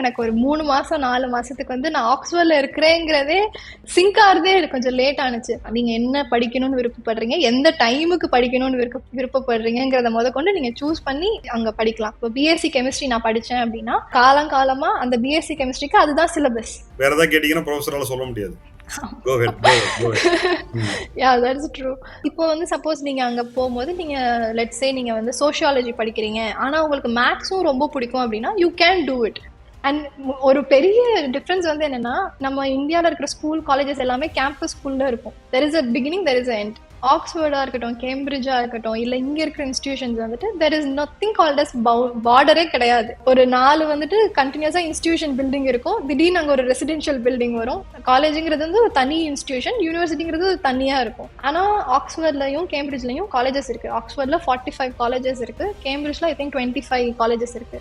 எனக்கு ஒரு 3 மாசம் 4 மாசத்துக்கு வந்து நான் ஆக்ஸ்போர்ட்ல இருக்கிறேங்கிறதே சிங்க் ஆறதே கொஞ்சம் லேட் ஆனிச்சு. நீங்க என்ன படிக்கணும்னு விருப்பப்படுறீங்க, எந்த டைமுக்கு படிக்கணும்னு விருப்பப்படுறீங்கிறத முதற்கொண்டு நீங்க சூஸ் பண்ணி அங்க படிக்கலாம். இப்போ பிஎஸ்சி கெமிஸ்ட்ரி நான் படிச்சேன் அப்படின்னா காலங்காலமா அந்த பிஎஸ்சி கெமிஸ்ட்ரிக்கு அதுதான் சிலபஸ். வேற ஏதாவது கேட்டீங்கன்னா ப்ரொஃபஸரால சொல்ல முடியாது. Go ahead. Yeah, that's true. இப்போ வந்து சப்போஸ் நீங்க அங்க போகும்போது நீங்க லெட்ஸ் சே நீங்க வந்து சோஷியாலஜி படிக்கிறீங்க, ஆனா உங்களுக்கு மேத்ஸும் ரொம்ப பிடிக்கும் அப்படின்னா you can do it. And ஒரு பெரிய டிஃப்ரென்ஸ் வந்து என்னன்னா, நம்ம இந்தியாவில் இருக்கிற ஸ்கூல் காலேஜஸ் எல்லாமே கேம்பஸ் ஸ்கூல்ல இருக்கும். There is a beginning, there is a end. ஆக்ஸ்போர்டா இருக்கட்டும், கேம்பிரிட்ஜா இருக்கட்டும், இல்ல இங்க இருக்கிற இன்ஸ்டிடியூஷன்ஸ் வந்துட்டு there is nothing called as பார்டரே கிடையாது. ஒரு 4 வந்துட்டு கண்டினியூஸா இன்ஸ்டிடியூஷன் பில்டிங் இருக்கும், திடீர்னு அங்க ஒரு ரெசிடென்ஷியல் பில்டிங் வரும். காலேஜுங்கிறது வந்து ஒரு தனி இன்ஸ்டிடியூஷன், யூனிவர்சிட்டிங்கிறது தனியா இருக்கும். ஆனா ஆக்ஸ்போர்ட்லயும் கேம்பிரிட்ஜ்லயும் காலேஜஸ் இருக்கு. ஆக்ஸ்போர்ட்ல 45 காலேஜஸ் இருக்கு, கேம்பிரிட்ஜ்ல ஐ திங்க் 25 காலேஜஸ் இருக்கு.